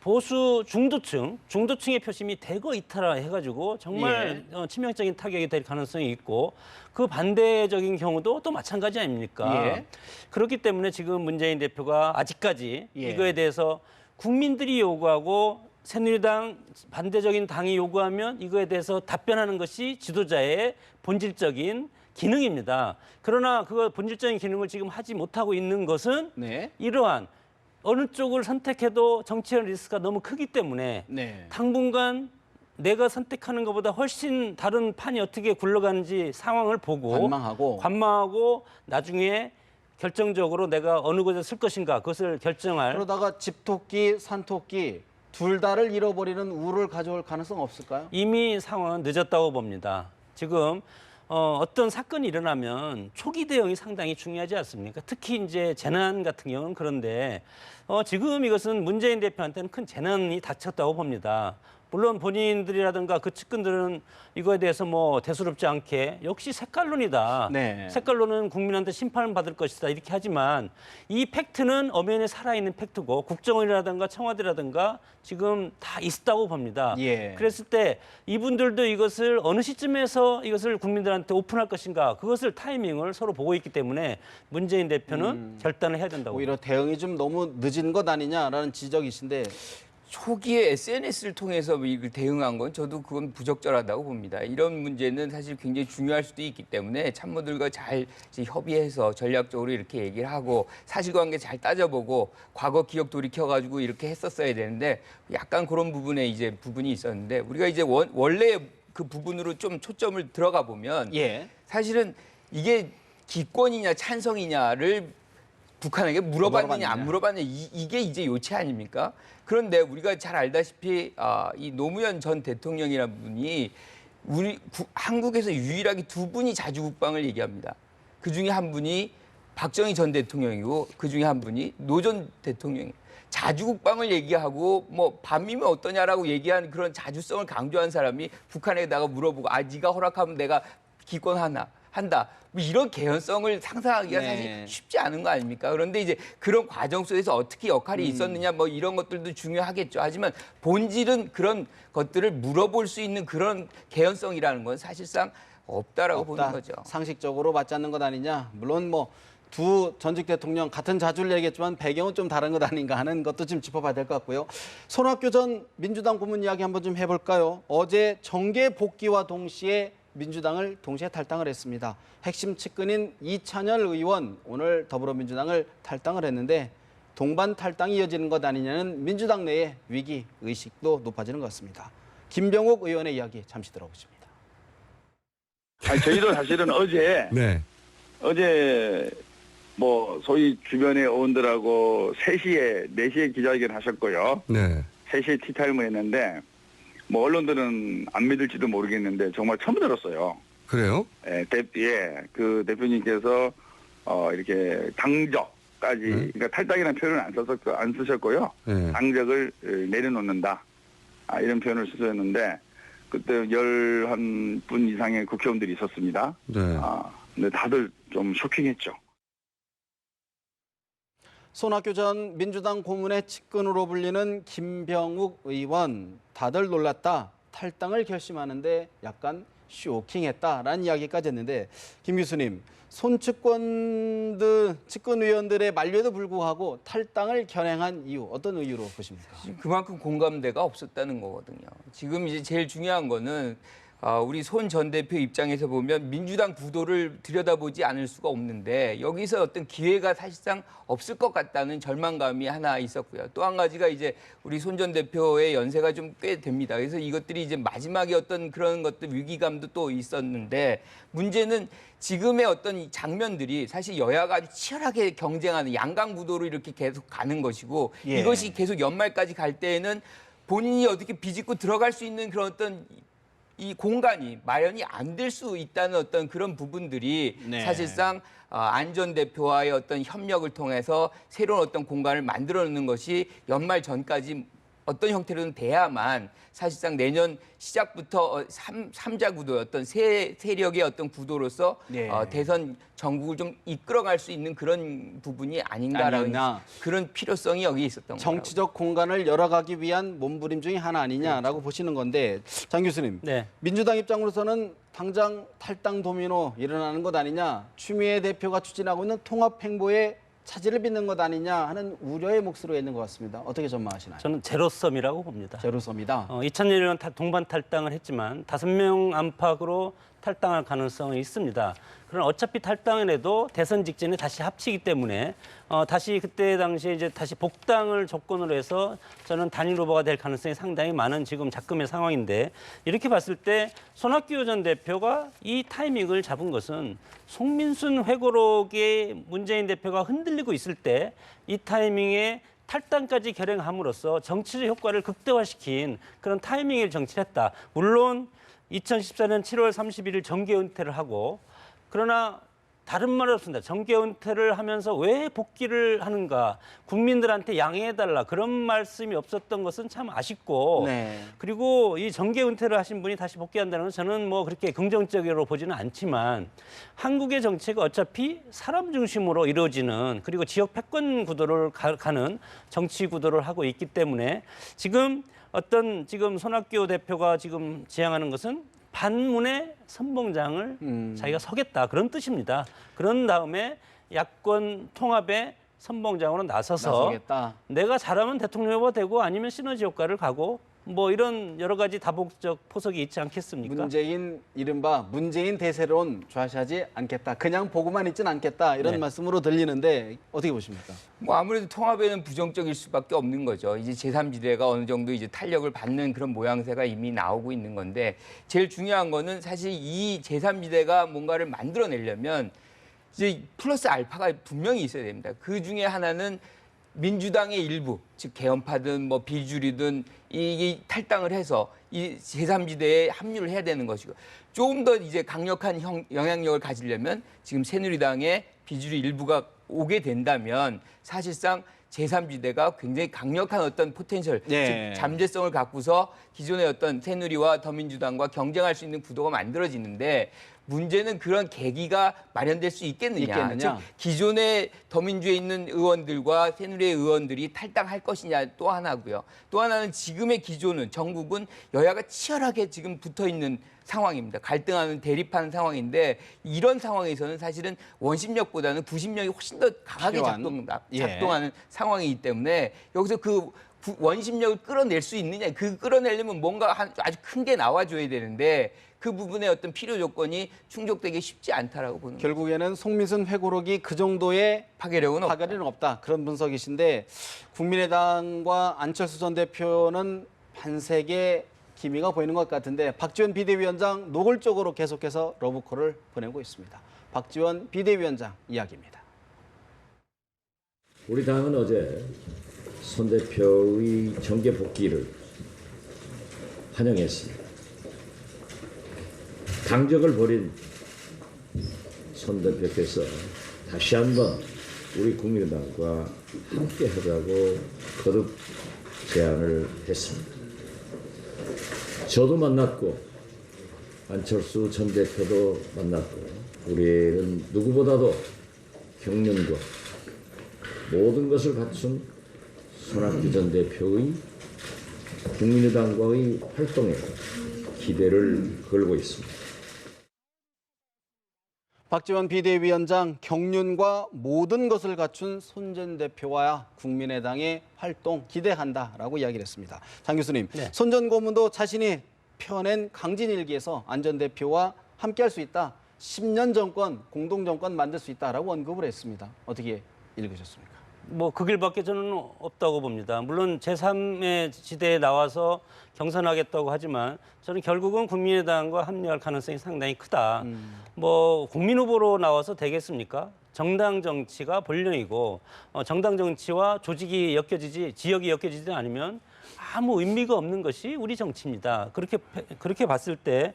B: 보수 중도층의 표심이 대거 이탈해가지고 정말 치명적인 타격이 될 가능성이 있고 그 반대적인 경우도 또 마찬가지 아닙니까?
A: 예.
B: 그렇기 때문에 지금 문재인 대표가 아직까지
A: 예.
B: 이거에 대해서 국민들이 요구하고 새누리당 반대적인 당이 요구하면 이거에 대해서 답변하는 것이 지도자의 본질적인 기능입니다. 그러나 그 본질적인 기능을 지금 하지 못하고 있는 것은
A: 네.
B: 이러한 어느 쪽을 선택해도 정치적 리스크가 너무 크기 때문에
A: 네.
B: 당분간 내가 선택하는 것보다 훨씬 다른 판이 어떻게 굴러가는지 상황을 보고 관망하고 나중에 결정적으로 내가 어느 곳에 쓸 것인가 그것을 결정할.
A: 그러다가 집토끼, 산토끼 둘 다를 잃어버리는 우를 가져올 가능성 없을까요?
B: 이미 상황은 늦었다고 봅니다. 지금 어떤 사건이 일어나면 초기 대응이 상당히 중요하지 않습니까? 특히 이제 재난 같은 경우는 그런데 지금 이것은 문재인 대표한테는 큰 재난이 닥쳤다고 봅니다. 물론 본인들이라든가 그 측근들은 이거에 대해서 뭐 대수롭지 않게 역시 색깔론이다.
A: 네.
B: 색깔론은 국민한테 심판을 받을 것이다 이렇게 하지만 이 팩트는 엄연히 살아있는 팩트고 국정원이라든가 청와대라든가 지금 다 있었다고 봅니다.
A: 예.
B: 그랬을 때 이분들도 이것을 어느 시점에서 이것을 국민들한테 오픈할 것인가 그것을 타이밍을 서로 보고 있기 때문에 문재인 대표는 결단을 해야 된다고
A: 오히려 대응이 좀 너무 늦은 것 아니냐라는 지적이신데
E: 초기에 SNS를 통해서 이걸 대응한 건 저도 그건 부적절하다고 봅니다. 이런 문제는 사실 굉장히 중요할 수도 있기 때문에 참모들과 잘 이제 협의해서 전략적으로 이렇게 얘기를 하고 사실관계 잘 따져보고 과거 기억 돌이켜가지고 이렇게 했었어야 되는데 약간 그런 부분에 이제 부분이 있었는데 우리가 이제 원래 그 부분으로 좀 초점을 들어가 보면 사실은 이게 기권이냐 찬성이냐를 북한에게 물어봤느냐 안 물어봤느냐 이게 이제 요체 아닙니까? 그런데 우리가 잘 알다시피 이 노무현 전 대통령이라는 분이 한국에서 유일하게 두 분이 자주국방을 얘기합니다. 그중에 한 분이 박정희 전 대통령이고 그중에 한 분이 노 전 대통령이에요. 자주국방을 얘기하고 뭐 반미면 어떠냐라고 얘기한 그런 자주성을 강조한 사람이 북한에다가 물어보고 네가 허락하면 내가 기권한다. 뭐 이런 개연성을 상상하기가 사실 쉽지 않은 거 아닙니까? 그런데 이제 그런 과정 속에서 어떻게 역할이 있었느냐 뭐 이런 것들도 중요하겠죠. 하지만 본질은 그런 것들을 물어볼 수 있는 그런 개연성이라는 건 사실상 없다라고 보는 거죠.
A: 상식적으로 맞지 않는 것 아니냐. 물론 뭐 두 전직 대통령 같은 자주를 얘기했지만 배경은 좀 다른 것 아닌가 하는 것도 좀 짚어봐야 될 것 같고요. 손학규 전 민주당 고문 이야기 한번 좀 해볼까요? 어제 정계 복귀와 동시에 민주당을 동시에 탈당을 했습니다. 핵심 측근인 이찬열 의원 오늘 더불어민주당을 탈당을 했는데 동반 탈당이 이어지는 것 아니냐는 민주당 내의 위기 의식도 높아지는 것 같습니다. 김병욱 의원의 이야기 잠시 들어보십니다.
J: 저희도 사실은 어제 뭐 소위 주변의 의원들하고 3시에 기자회견 하셨고요. 3시에 티타임을 했는데 뭐 언론들은 안 믿을지도 모르겠는데 정말 처음 들었어요.
K: 그래요?
J: 그 대표님께서 이렇게 당적까지 그러니까 탈당이라는 표현을 안 쓰셨고요.
K: 네.
J: 당적을 내려놓는다. 이런 표현을 쓰셨는데 그때 11분 이상의 국회의원들이 있었습니다.
K: 네.
J: 근데 다들 좀 쇼킹했죠.
A: 손학규 전 민주당 고문의 측근으로 불리는 김병욱 의원, 다들 놀랐다. 탈당을 결심하는데 약간 쇼킹했다라는 이야기까지 했는데, 김 교수님, 측근 의원들의 만류에도 불구하고 탈당을 결행한 이유, 어떤 이유로 보십니까?
E: 그만큼 공감대가 없었다는 거거든요. 지금 이제 제일 중요한 거는 우리 손 전 대표 입장에서 보면 민주당 구도를 들여다보지 않을 수가 없는데 여기서 어떤 기회가 사실상 없을 것 같다는 절망감이 하나 있었고요. 또 한 가지가 이제 우리 손 전 대표의 연세가 좀 꽤 됩니다. 그래서 이것들이 이제 마지막에 어떤 그런 것들 위기감도 또 있었는데, 문제는 지금의 어떤 이 장면들이 사실 여야가 아주 치열하게 경쟁하는 양강 구도로 이렇게 계속 가는 것이고,
A: 예.
E: 이것이 계속 연말까지 갈 때에는 본인이 어떻게 비집고 들어갈 수 있는 그런 어떤 이 공간이 마련이 안 될 수 있다는 어떤 그런 부분들이
A: 네.
E: 사실상 안 전 대표와의 어떤 협력을 통해서 새로운 어떤 공간을 만들어내는 것이 연말 전까지 어떤 형태로든 돼야만 사실상 내년 시작부터 삼자 구도의 어떤 세력의 어떤 구도로서
A: 네.
E: 대선 전국을 좀 이끌어갈 수 있는 그런 부분이 아닌가라는 그런 필요성이 여기 있었던 거예요.
A: 정치적 공간을 열어가기 위한 몸부림 중에 하나 아니냐라고 보시는 건데, 장 교수님,
B: 네.
A: 민주당 입장으로서는 당장 탈당 도미노 일어나는 것 아니냐, 추미애 대표가 추진하고 있는 통합 행보에 차질을 빚는 것 아니냐 하는 우려의 몫으로 있는 것 같습니다. 어떻게 전망하시나요?
B: 저는 제로섬이라고 봅니다.
A: 제로섬이다.
B: 2001년 동반 탈당을 했지만 5명 안팎으로 탈당할 가능성이 있습니다. 그러나 어차피 탈당을 해도 대선 직전에 다시 합치기 때문에 다시 그때 당시에 이제 다시 복당을 조건으로 해서 저는 단일 후보가 될 가능성이 상당히 많은 지금 작금의 상황인데, 이렇게 봤을 때 손학규 전 대표가 이 타이밍을 잡은 것은 송민순 회고록에 문재인 대표가 흔들리고 있을 때 이 타이밍에 탈당까지 결행함으로써 정치적 효과를 극대화시킨 그런 타이밍을 정치했다. 물론 2014년 7월 31일 정계 은퇴를 하고, 그러나 다른 말 없습니다. 정계 은퇴를 하면서 왜 복귀를 하는가, 국민들한테 양해해달라, 그런 말씀이 없었던 것은 참 아쉽고,
A: 네.
B: 그리고 이 정계 은퇴를 하신 분이 다시 복귀한다는 건 저는 뭐 그렇게 긍정적으로 보지는 않지만, 한국의 정치가 어차피 사람 중심으로 이루어지는, 그리고 지역 패권 구도를 가는 정치 구도를 하고 있기 때문에 지금 손학규 대표가 지금 지향하는 것은 반문의 선봉장을 자기가 서겠다, 그런 뜻입니다. 그런 다음에 야권 통합의 선봉장으로
A: 나서겠다.
B: 내가 잘하면 대통령 후보 되고 아니면 시너지 효과를 가고 뭐 이런 여러 가지 다복적 포석이 있지 않겠습니까?
A: 이른바 문재인 대세론 좌시하지 않겠다. 그냥 보고만 있진 않겠다. 이런
B: 네.
A: 말씀으로 들리는데 어떻게 보십니까?
E: 뭐 아무래도 통합에는 부정적일 수밖에 없는 거죠. 이제 제3지대가 어느 정도 이제 탄력을 받는 그런 모양새가 이미 나오고 있는 건데, 제일 중요한 거는 사실 이 제3지대가 뭔가를 만들어내려면 이제 플러스 알파가 분명히 있어야 됩니다. 그 중에 하나는 민주당의 일부, 즉 개헌파든 뭐 비주류든 이 탈당을 해서 이 제3지대에 합류를 해야 되는 것이고, 조금 더 이제 강력한 영향력을 가지려면 지금 새누리당의 비주류 일부가 오게 된다면 사실상 제3지대가 굉장히 강력한 어떤 포텐셜,
A: 네.
E: 즉 잠재성을 갖고서 기존의 어떤 새누리와 더민주당과 경쟁할 수 있는 구도가 만들어지는데, 문제는 그런 계기가 마련될 수 있겠느냐. 즉 기존의 더민주에 있는 의원들과 새누리의 의원들이 탈당할 것이냐 또 하나고요. 또 하나는 지금의 기조는, 전국은 여야가 치열하게 지금 붙어있는 상황입니다. 갈등하는, 대립하는 상황인데, 이런 상황에서는 사실은 원심력보다는 구심력이 훨씬 더 강하게 작동하는 상황이기 때문에 여기서 그 원심력을 끌어낼 수 있느냐, 그 끌어내려면 뭔가 아주 큰 게 나와줘야 되는데, 그 부분의 어떤 필요 조건이 충족되기 쉽지 않다라고 보는 거죠.
A: 결국에는 송민순 회고록이 그 정도의
E: 파괴력은
A: 없다. 그런 분석이신데, 국민의당과 안철수 전 대표는 반색의 기미가 보이는 것 같은데, 박지원 비대위원장 노골적으로 계속해서 러브콜을 보내고 있습니다. 박지원 비대위원장 이야기입니다.
L: 우리 당은 어제 손 대표의 정계 복귀를
K: 환영했습니다. 당적을 버린 손 대표께서 다시 한번 우리 국민의당과 함께 하자고 거듭 제안을 했습니다. 저도 만났고 안철수 전 대표도 만났고 우리는 누구보다도 경륜과 모든 것을 갖춘 손학규 전 대표의 국민의당과의 활동에 기대를 걸고 있습니다.
A: 박지원 비대위원장 경륜과 모든 것을 갖춘 손 전 대표와 국민의당의 활동 기대한다라고 이야기를 했습니다. 장 교수님,
B: 네.
A: 손 전 고문도 자신이 펴낸 강진일기에서 안 전 대표와 함께할 수 있다. 10년 정권, 공동정권 만들 수 있다라고 언급을 했습니다. 어떻게 읽으셨습니까?
B: 뭐 그 길밖에 저는 없다고 봅니다. 물론 제3의 지대에 나와서 경선하겠다고 하지만 저는 결국은 국민의당과 합류할 가능성이 상당히 크다. 뭐 국민 후보로 나와서 되겠습니까? 정당 정치가 본령이고 정당 정치와 조직이 엮여지지 지역이 엮여지지 않으면 아무 의미가 없는 것이 우리 정치입니다. 그렇게 봤을 때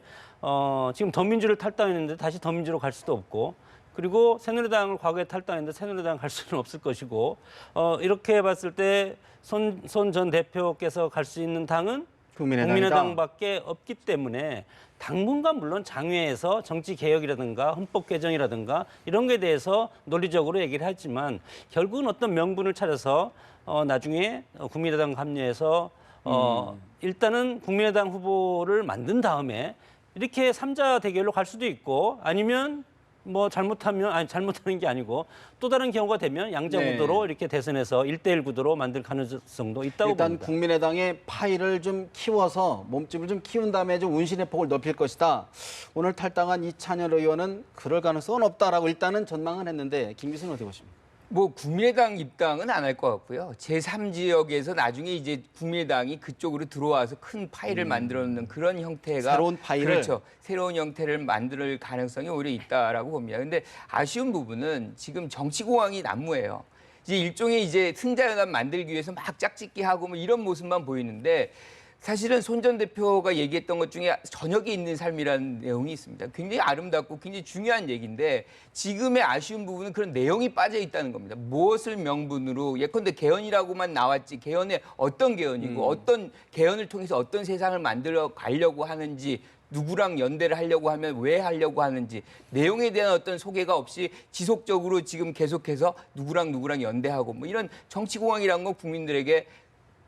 B: 지금 더민주를 탈당했는데 다시 더민주로 갈 수도 없고 그리고 새누리당을 과거에 탈당했는데 새누리당 갈 수는 없을 것이고 이렇게 봤을 때 손 전 대표께서 갈 수 있는 당은 국민의당밖에 없기 때문에 당분간 물론 장외에서 정치 개혁이라든가 헌법 개정이라든가 이런 거에 대해서 논리적으로 얘기를 하지만 결국은 어떤 명분을 차려서 나중에 국민의당 합류해서 일단은 국민의당 후보를 만든 다음에 이렇게 3자 대결로 갈 수도 있고 아니면 뭐 잘못하는 게 아니고 또 다른 경우가 되면 양자 구도로 이렇게 대선에서 1대1 구도로 만들 가능성도 있다고
A: 일단
B: 봅니다.
A: 국민의당의 파이를 좀 키워서 몸집을 좀 키운 다음에 좀 운신의 폭을 높일 것이다. 오늘 탈당한 이찬열 의원은 그럴 가능성은 없다라고 일단은 전망은 했는데 김 교수는 어떻게 보십니까?
E: 뭐 국민의당 입당은 안 할 것 같고요. 제3지역에서 나중에 이제 국민의당이 그쪽으로 들어와서 큰 파이를 만들어놓는 그런 형태가
A: 새로운 파이를?
E: 그렇죠. 새로운 형태를 만들 가능성이 오히려 있다라고 봅니다. 근데 아쉬운 부분은 지금 정치공황이 난무해요. 이제 일종의 이제 승자연합 만들기 위해서 막 짝짓기 하고 뭐 이런 모습만 보이는데 사실은 손 전 대표가 얘기했던 것 중에 저녁에 있는 삶이라는 내용이 있습니다. 굉장히 아름답고 굉장히 중요한 얘기인데 지금의 아쉬운 부분은 그런 내용이 빠져 있다는 겁니다. 무엇을 명분으로 예컨대 개헌이라고만 나왔지 개헌의 어떤 개헌이고 어떤 개헌을 통해서 어떤 세상을 만들어 가려고 하는지 누구랑 연대를 하려고 하면 왜 하려고 하는지 내용에 대한 어떤 소개가 없이 지속적으로 지금 계속해서 누구랑 연대하고 뭐 이런 정치공황이라는 건 국민들에게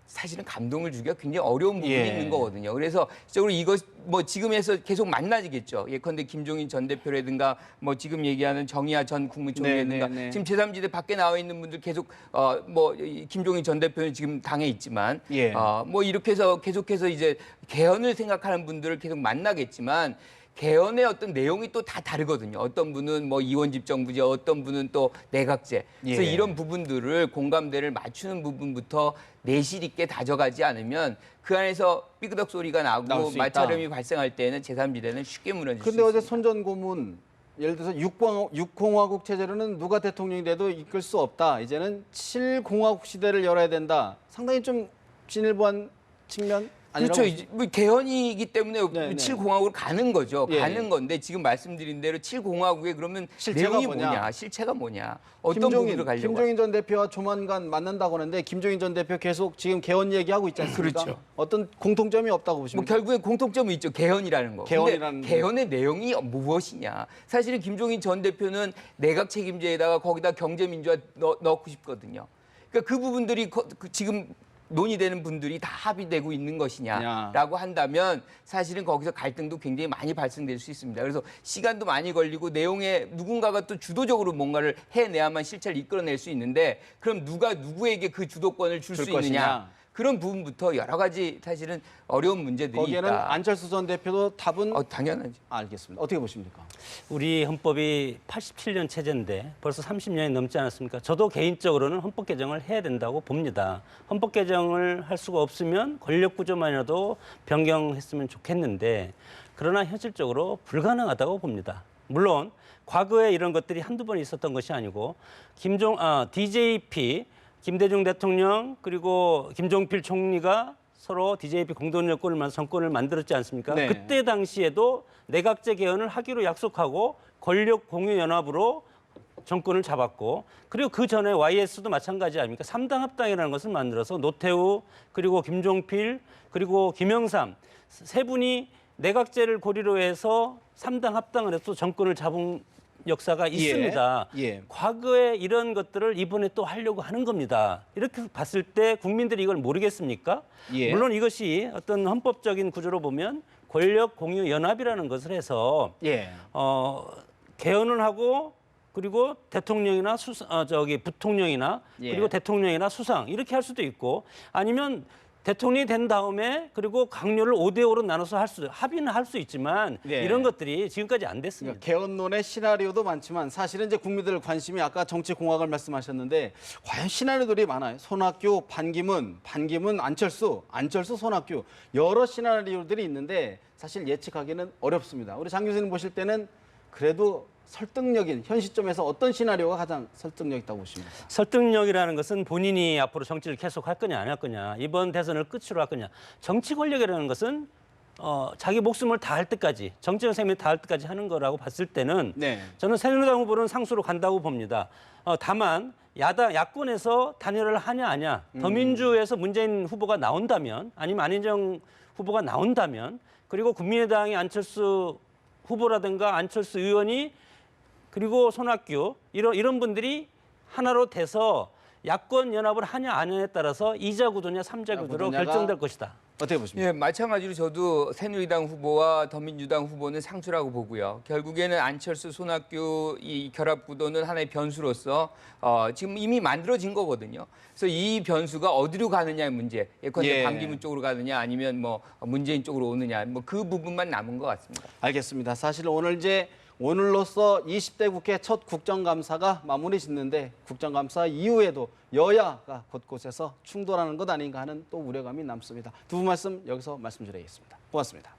E: 사실은 감동을 주기가 굉장히 어려운 부분이 있는 거거든요. 그래서 실제로 이거 뭐 지금에서 계속 만나지겠죠. 예컨대 김종인 전 대표라든가 뭐 지금 얘기하는 정의화 전 국무총리라든가 지금 제3지대 밖에 나와 있는 분들 계속 뭐 김종인 전 대표는 지금 당에 있지만 뭐 이렇게 해서 계속해서 이제 개헌을 생각하는 분들을 계속 만나겠지만 개헌의 어떤 내용이 또 다 다르거든요. 어떤 분은 뭐 이원집정부제, 어떤 분은 또 내각제. 그래서 이런 부분들을 공감대를 맞추는 부분부터 내실 있게 다져가지 않으면 그 안에서 삐그덕 소리가 나고 마찰음이 발생할 때는 제3지대는 쉽게 무너질 수 있습니다.
A: 근데 어제 손 전 고문 예를 들어서 6공화국 체제로는 누가 대통령이 돼도 이끌 수 없다. 이제는 7공화국 시대를 열어야 된다. 상당히 좀 진일보한 측면
E: 그렇죠. 이제 뭐 개헌이기 때문에 7공화국으로 가는 거죠. 가는 건데 지금 말씀드린 대로 7공화국에 그러면 내용이 뭐냐, 실체가 뭐냐, 어떤 부분으로 가려고.
A: 김종인 전 대표와 조만간 만난다고 하는데 김종인 전 대표 계속 지금 개헌 얘기하고 있지 않습니까?
E: 그렇죠.
A: 어떤 공통점이 없다고 보십니까?
E: 뭐 결국엔 공통점이 있죠. 개헌이라는 거. 근데 개헌의 내용이 무엇이냐. 사실은 김종인 전 대표는 내각 책임제에다가 거기다 경제민주화 넣고 싶거든요. 그러니까 그 부분들이 지금 논의되는 분들이 다 합의되고 있는 것이냐라고 한다면 사실은 거기서 갈등도 굉장히 많이 발생될 수 있습니다. 그래서 시간도 많이 걸리고 내용에 누군가가 또 주도적으로 뭔가를 해내야만 실체를 이끌어낼 수 있는데 그럼 누가 누구에게 그 주도권을 줄 수 있느냐. 그런 부분부터 여러 가지 사실은 어려운 문제들이
A: 거기에는
E: 있다.
A: 안철수 전 대표도 답은
E: 당연하죠.
A: 알겠습니다. 어떻게 보십니까?
B: 우리 헌법이 87년 체제인데 벌써 30년이 넘지 않았습니까? 저도 개인적으로는 헌법 개정을 해야 된다고 봅니다. 헌법 개정을 할 수가 없으면 권력 구조만이라도 변경했으면 좋겠는데 그러나 현실적으로 불가능하다고 봅니다. 물론 과거에 이런 것들이 한두 번 있었던 것이 아니고 DJP 김대중 대통령 그리고 김종필 총리가 서로 DJP 공동 정권을 만들었지 않습니까?
A: 네.
B: 그때 당시에도 내각제 개헌을 하기로 약속하고 권력 공유 연합으로 정권을 잡았고, 그리고 그 전에 YS도 마찬가지 아닙니까? 3당 합당이라는 것을 만들어서 노태우, 그리고 김종필, 그리고 김영삼 세 분이 내각제를 고리로 해서 3당 합당을 해서 정권을 잡은 역사가 있습니다.
A: 예.
B: 과거에 이런 것들을 이번에 또 하려고 하는 겁니다. 이렇게 봤을 때 국민들이 이걸 모르겠습니까?
A: 예.
B: 물론 이것이 어떤 헌법적인 구조로 보면 권력 공유 연합이라는 것을 해서
A: 예.
B: 개헌을 하고, 그리고 대통령이나 부통령이나
A: 예.
B: 그리고 대통령이나 수상 이렇게 할 수도 있고, 아니면 대통령이 된 다음에 그리고 강요를 5대5로 나눠서 합의는 할 수 있지만
A: 네.
B: 이런 것들이 지금까지 안 됐습니다.
A: 그러니까 개헌론의 시나리오도 많지만 사실은 이제 국민들 관심이 아까 정치공학을 말씀하셨는데 과연 시나리오들이 많아요. 손학규, 반기문, 안철수, 손학규 여러 시나리오들이 있는데 사실 예측하기는 어렵습니다. 우리 장 교수님 보실 때는 그래도 설득력인 현 시점에서 어떤 시나리오가 가장 설득력 있다고 보십니까?
B: 설득력이라는 것은 본인이 앞으로 정치를 계속 할 거냐 안 할 거냐, 이번 대선을 끝으로 할 거냐. 정치 권력이라는 것은 자기 목숨을 다할 때까지, 정치적 생명을 다할 때까지 하는 거라고 봤을 때는
A: 네.
B: 저는 새누리당 후보는 상수로 간다고 봅니다. 다만 야권에서 단일화를 하냐 아냐, 더민주에서 문재인 후보가 나온다면, 아니면 안희정 후보가 나온다면, 그리고 국민의당의 안철수 후보라든가 안철수 의원이, 그리고 손학규 이런 분들이 하나로 돼서 야권 연합을 하냐 안 하냐에 따라서 2자 구도냐 3자 구도로
A: 구도냐가
B: 결정될 것이다.
A: 어떻게 보십니까?
E: 예, 마찬가지로 저도 새누리당 후보와 더민주당 후보는 상수라고 보고요. 결국에는 안철수, 손학규 이 결합 구도는 하나의 변수로서 지금 이미 만들어진 거거든요. 그래서 이 변수가 어디로 가느냐의 문제, 예컨대
A: 예.
E: 반기문 쪽으로 가느냐 아니면 뭐 문재인 쪽으로 오느냐, 뭐 그 부분만 남은 것 같습니다.
A: 알겠습니다. 사실 오늘로써 20대 국회 첫 국정감사가 마무리 짓는데 국정감사 이후에도 여야가 곳곳에서 충돌하는 것 아닌가 하는 또 우려감이 남습니다. 두 분 말씀 여기서 말씀드리겠습니다. 고맙습니다.